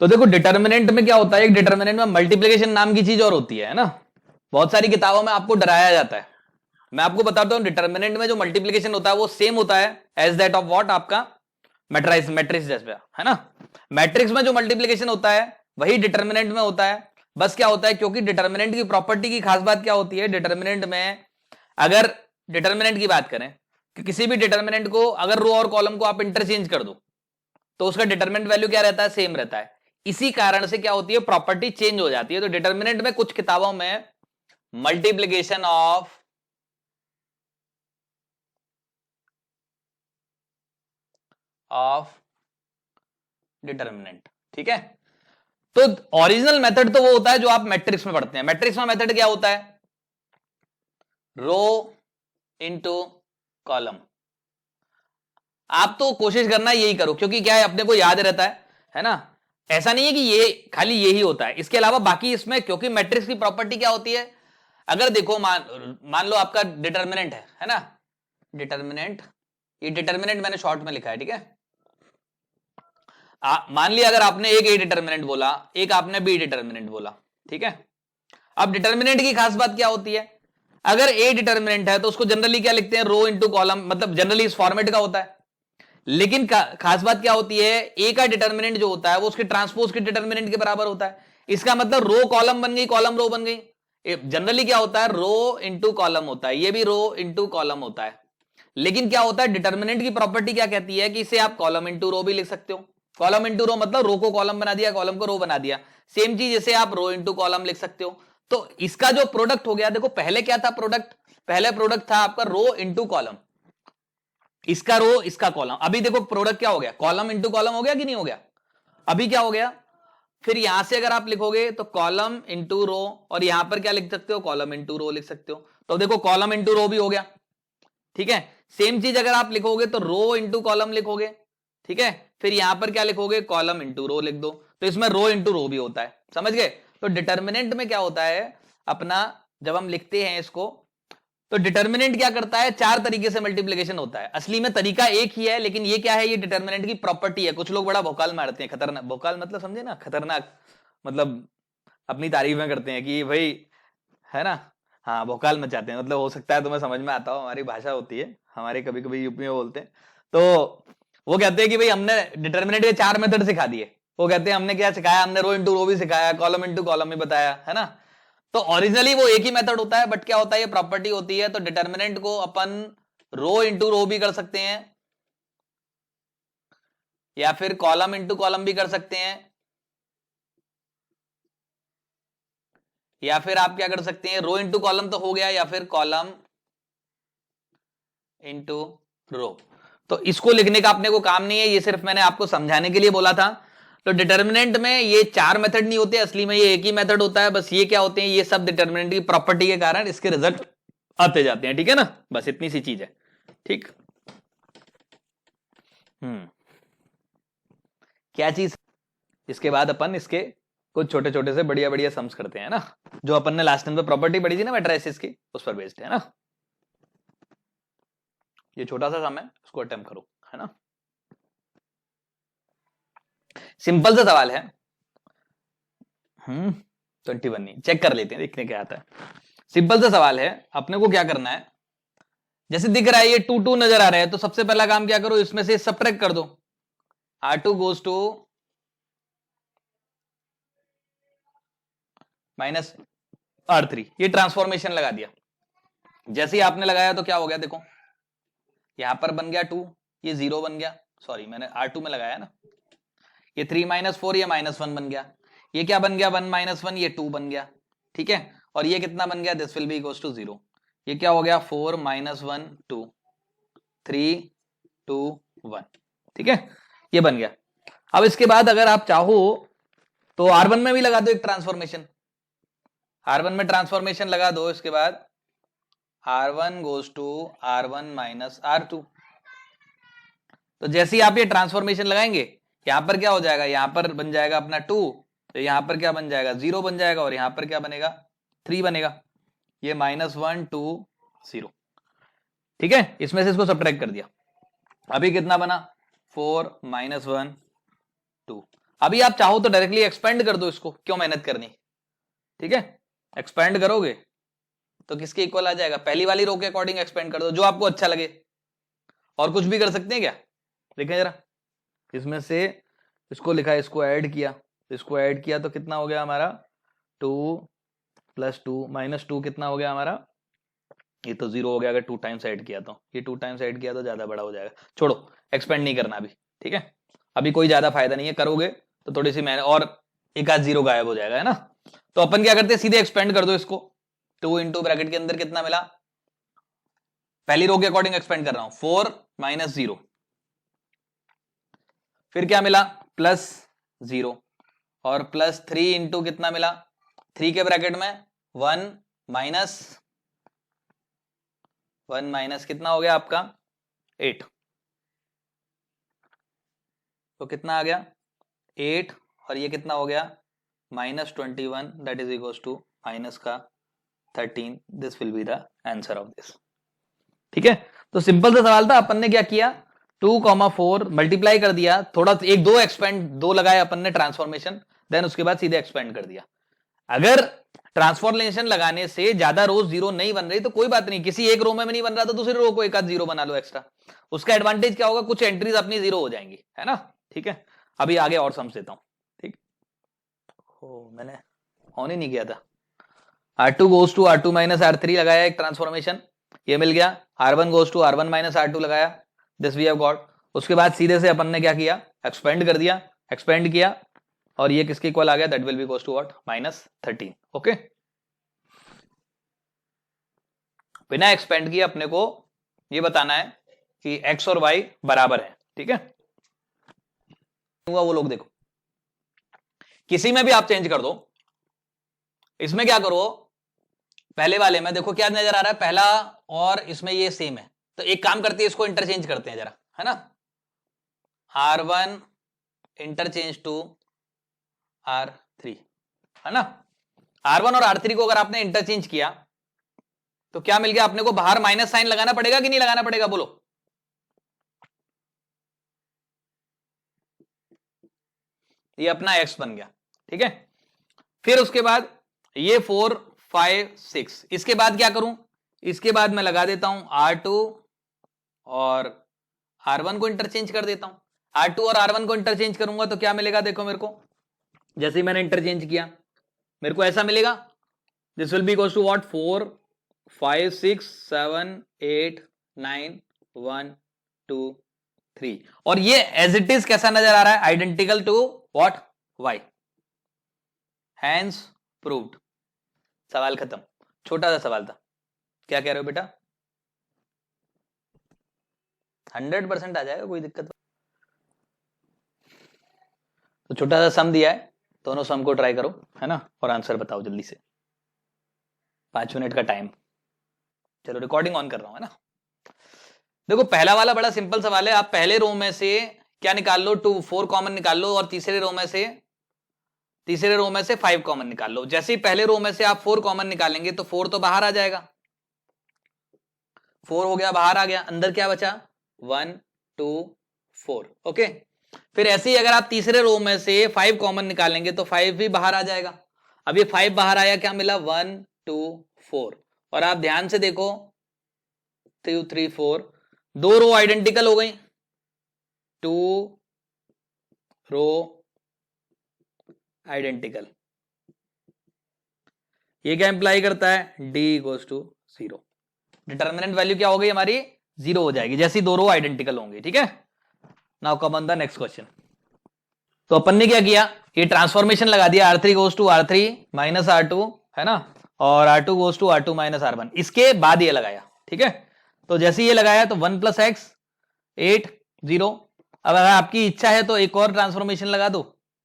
तो देखो डिटर्मिनेंट में क्या होता है, एक डिटर्मिनेंट में मल्टीप्लिकेशन नाम की चीज और होती है ना। बहुत सारी किताबों में आपको डराया जाता है। मैं आपको बताता हूं डिटर्मिनेंट में जो मल्टीप्लिकेशन होता है वो सेम होता है एज दैट ऑफ व्हाट, आपका मैट्रिक्स, मैट्रिक्स जैसे है ना। मैट्रिक्स में जो मल्टीप्लिकेशन होता है वही डिटर्मिनेंट में होता है। बस क्या होता है, क्योंकि डिटर्मिनेंट की प्रॉपर्टी की खास बात क्या होती है, डिटर्मिनेंट में अगर डिटर्मिनेंट की बात करें कि किसी भी डिटर्मिनेंट को अगर रो और कॉलम को आप इंटरचेंज कर दो तो उसका डिटर्मिनेंट वैल्यू क्या रहता है, सेम रहता है। इसी कारण से क्या होती है, प्रॉपर्टी चेंज हो जाती है। तो डिटर्मिनेंट में कुछ किताबों में मल्टीप्लिकेशन ऑफ डिटर्मिनेंट, ठीक है। तो ओरिजिनल मेथड तो वो होता है जो आप मैट्रिक्स में पढ़ते हैं। मैट्रिक्स में मेथड क्या होता है, रो इंटू कॉलम। आप तो कोशिश करना यही करो, क्योंकि क्या है अपने को याद रहता है ना। ऐसा नहीं है कि ये खाली यही होता है, इसके अलावा बाकी इसमें, क्योंकि मैट्रिक्स की प्रॉपर्टी क्या होती है, अगर देखो मान लो आपका डिटर्मिनेंट है ना, डिटर्मिनेंट, ये डिटर्मिनेंट मैंने शॉर्ट में लिखा है, ठीक है। मान लिया अगर आपने एक ए डिटर्मिनेंट बोला, एक आपने बी डिटर्मिनेंट बोला, ठीक है। अब डिटर्मिनेंट की खास बात क्या होती है, अगर ए डिटर्मिनेंट है तो उसको जनरली क्या लिखते हैं, रो इंटू कॉलम, मतलब जनरली इस फॉर्मेट का होता है। लेकिन खास बात क्या होती है, ए का डिटर्मिनेंट जो होता है वो उसके ट्रांसपोज के डिटर्मिनेंट के बराबर होता है। इसका मतलब रो कॉलम बन गई, कॉलम रो बन गई। जनरली क्या होता है, रो इंटू कॉलम होता है, ये भी रो इंटू कॉलम होता है। लेकिन क्या होता है, डिटर्मिनेंट की प्रॉपर्टी क्या कहती है कि इसे आप कॉलम इंटू रो भी लिख सकते हो। कॉलम इंटू रो मतलब रो को कॉलम बना दिया, कॉलम को रो बना दिया। सेम चीज इसे आप रो इंटू कॉलम लिख सकते हो। तो इसका जो प्रोडक्ट हो गया, देखो पहले क्या था प्रोडक्ट, पहले प्रोडक्ट था आपका रो इंटू कॉलम, इसका रो इसका कॉलम। अभी देखो प्रोडक्ट क्या हो गया, कॉलम इंटू कॉलम हो गया कि नहीं हो गया। अभी क्या हो गया, फिर यहां से अगर आप लिखोगे तो कॉलम इंटू रो, और यहां पर क्या लिख सकते हो, कॉलम इंटू रो लिख सकते हो। तो देखो कॉलम इंटू रो भी हो गया, ठीक है। सेम चीज अगर आप लिखोगे तो रो इंटू कॉलम लिखोगे, ठीक है। फिर यहां पर क्या लिखोगे, कॉलम इंटू रो लिख दो। तो इसमें रो इंटू रो भी होता है, समझ गए। तो डिटर्मिनेंट में क्या होता है अपना, जब हम लिखते हैं इसको, तो डिटर्मिनेंट क्या करता है, चार तरीके से मल्टीप्लिकेशन होता है। असली में तरीका एक ही है, लेकिन ये क्या है, ये डिटर्मिनेंट की प्रॉपर्टी है। कुछ लोग बड़ा भोकाल मारते हैं, खतरनाक भोकाल मतलब समझे ना, खतरनाक मतलब अपनी तारीफें करते हैं कि भाई, है ना। हाँ भोकाल मचाते हैं, मतलब हो सकता है तुम्हें समझ में आता हो, हमारी भाषा होती है, हमारे कभी कभी यूपी में बोलते हैं। तो वो कहते हैं कि भाई हमने डिटर्मिनेंट के चार मेथड सिखा दिए। वो कहते हैं हमने क्या सिखाया, हमने रो इंटू रो भी सिखाया, कॉलम इंटू कॉलम भी बताया, है ना। तो ओरिजिनली वो एक ही मेथड होता है, बट क्या होता है, ये प्रॉपर्टी होती है। तो डिटर्मिनेंट को अपन रो इंटू रो भी कर सकते हैं, या फिर कॉलम इंटू कॉलम भी कर सकते हैं, या फिर आप क्या कर सकते हैं, रो इंटू कॉलम तो हो गया, या फिर कॉलम इंटू रो। तो इसको लिखने का अपने को काम नहीं है, ये सिर्फ मैंने आपको समझाने के लिए बोला था। तो डिटर्मिनेंट में ये चार मेथड नहीं होते, असली में ये एक ही मेथड होता है। बस ये क्या होते हैं, ये सब डिटर्मिनेंट की प्रॉपर्टी के कारण इसके रिजल्ट आते जाते हैं, ठीक है ना। बस इतनी सी चीज है, ठीक। क्या चीज, इसके बाद अपन इसके कुछ छोटे छोटे से बढ़िया बढ़िया सम्स करते हैं ना, जो अपन ने लास्ट टाइम पे प्रॉपर्टी पढ़ी थी ना मैट्रिसेस की, उस पर बेस्ड है ना। ये छोटा सा सम है, उसको अटेम्प्ट करो, है ना। सिंपल सा सवाल है। 21 नहीं, चेक कर लेते हैं, देखने क्या आता है। सिंपल सा सवाल है, अपने को क्या करना है, जैसे दिख रहा है ये 2 2 नजर आ रहा है, तो सबसे पहला काम क्या करो, इसमें से सब्ट्रैक्ट कर दो। R2 goes to minus R3, ये ट्रांसफॉर्मेशन लगा दिया। जैसे ही आपने लगाया तो क्या हो गया, देखो यहां पर बन गया 2, ये 0 बन गया, सॉरी मैंने R2 में लगाया ना। ये 3 माइनस 4, ये -1 बन गया। ये क्या बन गया, 1 माइनस 1, ये 2 बन गया, ठीक है। और ये कितना बन गया, this will be equals to 0। ये क्या हो गया, 4 माइनस 1 2, 3 2 1, ठीक है, ये बन गया। अब इसके बाद अगर आप चाहो तो R1 में भी लगा दो एक ट्रांसफॉर्मेशन, R1 में ट्रांसफॉर्मेशन लगा दो। इसके बाद R1 goes to R1 minus R2। तो जैसे ही आप ये ट्रांसफॉर्मेशन लगाएंगे, यहां पर क्या हो जाएगा, यहां पर बन जाएगा अपना 2, तो यहां पर क्या बन जाएगा, 0 बन जाएगा, और यहां पर क्या बनेगा, 3 बनेगा। ये -1 2 0, ठीक है। इसमें से इसको सब्ट्रैक्ट कर दिया, अभी कितना बना, 4 -1 2। अभी आप चाहो तो डायरेक्टली एक्सपेंड कर दो इसको, क्यों मेहनत करनी, ठीक है। एक्सपेंड करोगे तो किसके इक्वल आ जाएगा, पहली वाली रो के अकॉर्डिंग एक्सपेंड कर दो, जो आपको अच्छा लगे। और कुछ भी कर सकते हैं क्या, देखें जरा, इसमें से इसको लिखा है, इसको ऐड किया, इसको ऐड किया तो कितना हो गया हमारा 2 + 2 - 2 कितना हो गया हमारा, ये तो 0 हो गया अगर 2 टाइम्स ऐड किया तो, ये 2 टाइम्स ऐड किया तो ज्यादा बड़ा हो जाएगा, छोड़ो एक्सपेंड नहीं करना अभी, ठीक है। अभी कोई ज्यादा फायदा नहीं है, करोगे तो थोड़ी सी मेहनत और एक आध 0 गायब हो जाएगा, है ना। तो अपन क्या करते हैं, सीधे एक्सपेंड कर दो इसको, 2 इंटू ब्रैकेट के अंदर कितना मिला, पहली रो के अकॉर्डिंग एक्सपेंड कर रहा हूं, 4 - 0, फिर क्या मिला +0, और +3 इंटू कितना मिला, 3 के ब्रैकेट में 1 माइनस कितना हो गया आपका 8, तो कितना आ गया 8, और ये कितना हो गया -21, that is equal to -13, this will be the answer of this, ठीक है। तो सिंपल सा सवाल था, अपन ने क्या किया 2,4 मल्टीप्लाई कर दिया, थोड़ा एक दो एक्सपेंड, दो लगाए अपन ने ट्रांसफॉर्मेशन, देन उसके बाद सीधे एक्सपेंड कर दिया। अगर ट्रांसफॉर्मेशन लगाने से ज्यादा रो 0 नहीं बन रही तो कोई बात नहीं, किसी एक रो में नहीं बन रहा तो दूसरी रो को एक आध 0 बना लो एक्स्ट्रा, उसका एडवांटेज क्या होगा, कुछ एंट्रीज अपनी 0 हो जाएंगी, है ना, ठीक है। अभी आगे और समझ देता हूं, ठीक हो, मैंने ऑन ही नहीं किया था। R2 goes to R2 - R3 लगाया एक ट्रांसफॉर्मेशन, ये मिल गया, R1 goes to R1 - R2 लगाया, दिस वी हैव गॉट। उसके बाद सीधे से अपन ने क्या किया, एक्सपेंड कर दिया, एक्सपेंड किया, और ये किसके इक्वल आ गया, that will be goes to what -13, okay. बिना एक्सपेंड किए अपने को ये बताना है कि x और y बराबर है, ठीक है। वो लोग देखो, किसी में भी आप चेंज कर दो, इसमें क्या करो, पहले वाले में देखो क्या नजर आ रहा है, पहला और इसमें ये सेम है, तो एक काम करते हैं, इसको इंटरचेंज करते हैं जरा, है ना। R1 इंटरचेंज टू R3, है ना। R1 और R3 को अगर आपने इंटरचेंज किया तो क्या मिल गया अपने को, बाहर माइनस साइन लगाना पड़ेगा कि नहीं लगाना पड़ेगा, बोलो। ये अपना x बन गया, ठीक है। फिर उसके बाद ये 4 5 6, इसके बाद क्या करूं, इसके बाद मैं लगा देता हूं R2 और R1 को इंटरचेंज कर देता हूं। R2 और R1 को इंटरचेंज करूंगा तो क्या मिलेगा, देखो मेरे को, जैसे ही मैंने इंटरचेंज किया मेरे को ऐसा मिलेगा, this will be equals to what 4 5 6 7 8 9 1 2 3, और ये एज इट इज कैसा नजर आ रहा है, identical to what y, hence proved, सवाल खत्म। छोटा सा सवाल था, क्या कह रहे हो बेटा, 100% आ जाएगा, कोई दिक्कत। तो छोटा सा सम दिया है, दोनों सम को ट्राई करो, है ना, और आंसर बताओ जल्दी से, 5 मिनट का टाइम। चलो रिकॉर्डिंग ऑन कर रहा हूं, है ना। देखो पहला वाला बड़ा सिंपल सवाल है, आप पहले रो में से क्या निकाल लो, 2 4 कॉमन निकाल लो, और तीसरे रो में से 5 कॉमन निकाल लो। जैसे ही पहले रो में से आप 4 कॉमन निकालेंगे तो 4 तो बाहर आ जाएगा, 4 हो गया, बाहर आ गया, अंदर क्या बचा 1 2 4, ओके। फिर ऐसे ही अगर आप तीसरे रो में से 5 कॉमन निकालेंगे तो 5 भी बाहर आ जाएगा। अब ये 5 बाहर आया, क्या मिला 1 2 4, और आप ध्यान से देखो 2 3 4, दो रो आइडेंटिकल हो गई, 2 रो आइडेंटिकल, ये क्या इंप्लाई करता है, d equals to 0, determinant value क्या हो गई हमारी 0 हो जाएगी, जैसी दो रो आइडेंटिकल होंगी, ठीक है। Now come on the next question. तो अपन ने क्या किया, ये ट्रांसफॉर्मेशन लगा दिया, R3 goes to R3 minus R2, है ना, और R2 goes to R2 minus R1, इसके बाद ये लगाया, ठीक है। तो जैसे ये लगाया तो 1 + x 8 0, अब अगर आपकी इच्छा है तो एक और ट्रांसफॉर्मेशन लगा दो,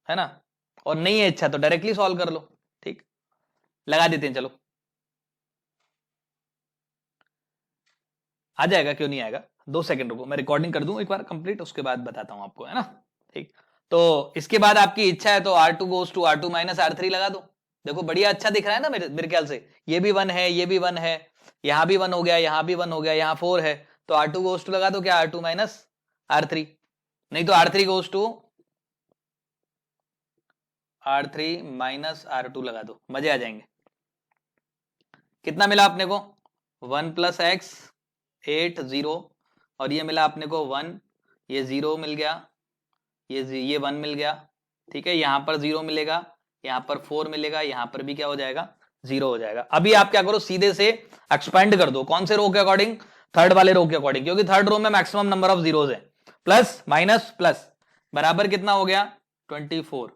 है ना, और नहीं है इच्छा तो डायरेक्टली सॉल्व कर लो, ठीक, लगा देते हैं, चलो आ जाएगा, क्यों नहीं आएगा, 2 सेकंड रुको, मैं रिकॉर्डिंग कर दूं एक बार कंप्लीट, उसके बाद बताता हूं आपको, है ना, ठीक। तो इसके बाद आपकी इच्छा है तो R2 goes to R2 minus R3 लगा दो, देखो बढ़िया अच्छा दिख रहा है ना, मेरे ख्याल से ये भी 1 है, ये भी 1 है, यहां भी 1 हो गया, यहां भी 1 हो गया, यहां 4 है, तो R2 गोज टू लगा दो क्या, R2 माइनस R3, नहीं तो R3 goes to R3 minus R2 लगा दो, मजे आ जाएंगे। कितना मिला अपने को 1 प्लस एक्स 8 0, और ये मिला अपने को 1, ये 0 मिल गया, ये 1 मिल गया, ठीक है। यहां पर 0 मिलेगा, यहां पर 4 मिलेगा, यहां पर भी क्या हो जाएगा 0 हो जाएगा। अभी आप क्या करो सीधे से एक्सपेंड कर दो, कौन से रो के अकॉर्डिंग, थर्ड वाले रो के अकॉर्डिंग, क्योंकि थर्ड रो में मैक्सिमम नंबर ऑफ जीरोज है। प्लस माइनस प्लस बराबर कितना हो गया 24।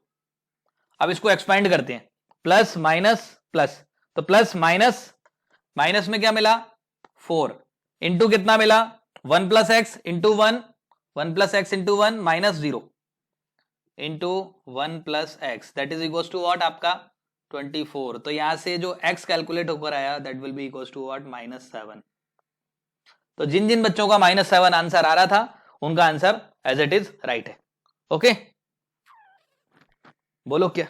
अब इसको एक्सपेंड करते हैं, प्लस माइनस प्लस, तो प्लस माइनस माइनस में क्या मिला 4 इंटू कितना मिला 1 plus x into 1, 1 plus x into 1 minus 0 into 1 plus x that is equal to what आपका 24। तो यहां से जो x कैलकुलेट होकर आया that will be equal to what -7। तो जिन जिन बच्चों का -7 आंसर आ रहा था उनका answer as it is right है। ओके, बोलो क्या,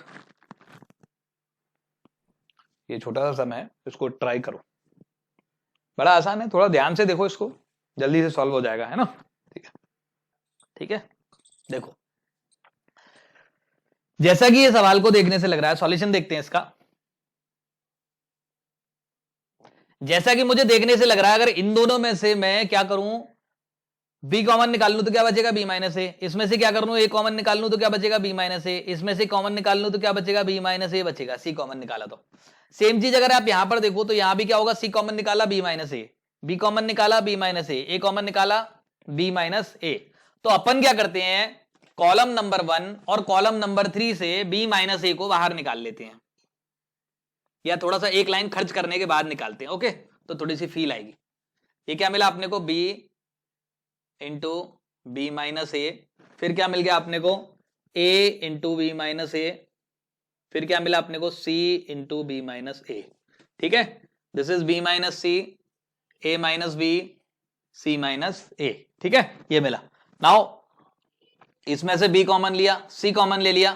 ये छोटा सा सम है, इसको ट्राई करो, बड़ा आसान है, थोड़ा ध्यान से देखो इसको, जल्दी से सॉल्व हो जाएगा, है ना। ठीक है, ठीक है। देखो जैसा कि ये सवाल को देखने से लग रहा है, सॉल्यूशन देखते हैं इसका। जैसा कि मुझे देखने से लग रहा है अगर इन दोनों में से मैं क्या करूं b कॉमन निकाल लूं तो क्या बचेगा b माइनस ए, इसमें से क्या कर लूं a कॉमन निकाल लूं तो क्या बचेगा b माइनस ए, इसमें से कॉमन निकाल लूं तो क्या बचेगा b माइनस ए बचेगा, c कॉमन निकाला तो। सेम चीज अगर आप यहां पर देखो तो यहां भी क्या होगा, c कॉमन निकाला b माइनस ए, b कॉमन निकाला b माइनस ए कॉमन निकाला b माइनस ए। तो अपन क्या करते हैं कॉलम नंबर 1 और कॉलम नंबर 3 से b माइनस ए को बाहर निकाल लेते हैं, या थोड़ा सा एक लाइन खर्च करने के बाद निकालते हैं। ओके, तो थोड़ी सी फील आएगी। ये क्या मिला अपने को b into B minus A, फिर क्या मिल गया अपने को a into B minus A, फिर क्या मिला अपने को c into B minus A. ठीक है, this is b minus C, a minus B, c minus A. ठीक है, ये मिला। नाउ इसमें से b कॉमन लिया, c कॉमन ले लिया,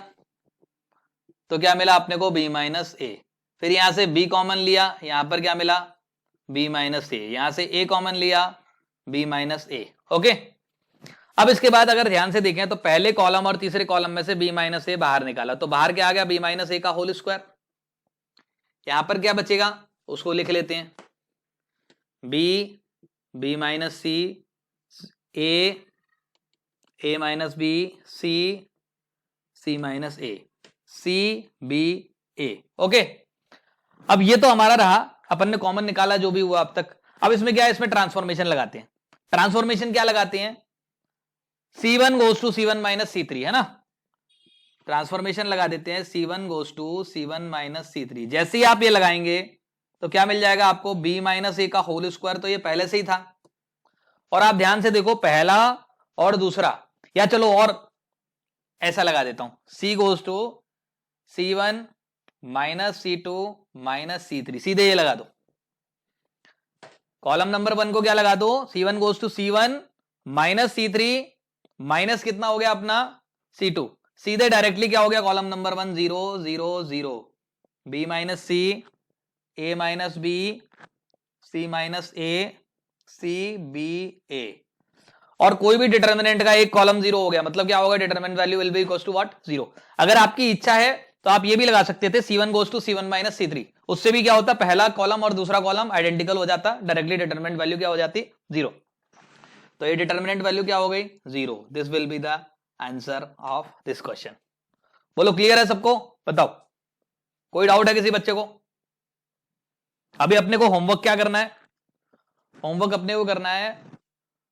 तो क्या मिला अपने को b माइनस ए। फिर यहां से b कॉमन लिया, यहां पर क्या मिला b माइनस ए, यहां से a कॉमन लिया b माइनस ए। ओके, अब इसके बाद अगर ध्यान से देखें तो पहले कॉलम और तीसरे कॉलम में से b माइनस ए बाहर निकाला, तो बाहर क्या आ गया b माइनस ए का होल स्क्वायर। यहां पर क्या बचेगा उसको लिख लेते हैं, b minus C, a minus B, c minus a, c b a। Okay, अब ये तो हमारा रहा, अपन ने कॉमन निकाला जो भी हुआ अब तक। अब इसमें क्या है, इसमें ट्रांसफॉर्मेशन लगाते हैं। ट्रांसफॉर्मेशन क्या लगाते हैं, c1 goes to c1 minus c3, है ना। ट्रांसफॉर्मेशन लगा देते हैं c1 goes to c1 minus c3। जैसे ही आप ये लगाएंगे तो क्या मिल जाएगा आपको b माइनस ए का होल स्क्वायर, तो ये पहले से ही था। और आप ध्यान से देखो पहला और दूसरा, या चलो और ऐसा लगा देता हूं c goes to c1 minus c2 minus c3, सीधे ये लगा दो। कॉलम नंबर 1 को क्या लगा दो, c1 goes to c1 minus c3 minus कितना हो गया अपना c2, सीधे डायरेक्टली क्या हो गया column number 1 0 0 0, b minus C, a minus B, c minus a, c b a। और कोई भी डिटर्मिनेंट का एक कॉलम 0 हो गया, मतलब क्या होगा determinant value will be equal to what 0। अगर आपकी इच्छा है तो आप ये भी लगा सकते थे c1 goes to c1 minus c3, उससे भी क्या होता पहला कॉलम और दूसरा कॉलम आइडेंटिकल हो जाता, डायरेक्टली डिटर्मिनेंट वैल्यू क्या हो जाती 0। तो ये डिटर्मिनेंट वैल्यू क्या हो गई 0। This will be the answer of this question. बोलो क्लियर है सबको, बताओ कोई डाउट है किसी बच्चे को। अभी अपने को होमवर्क क्या करना है, होमवर्क अपने को करना है,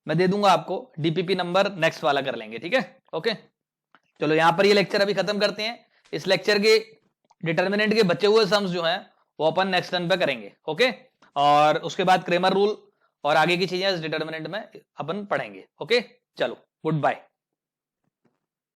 मैं दे दूंगा आपको डीपीपी नंबर, नेक्स्ट वाला कर लेंगे, ठीक है। ओके, चलो यहां पर ये लेक्चर अभी खत्म करते हैं। इस लेक्चर के डिटर्मिनेंट के बचे हुए सम्स जो हैं वो अपन नेक्स्ट टर्न पे करेंगे। ओके, और उसके बाद क्रेमर रूल और आगे की चीजें इस डिटर्मिनेंट में अपन पढ़ेंगे। ओके, चलो गुड बाय।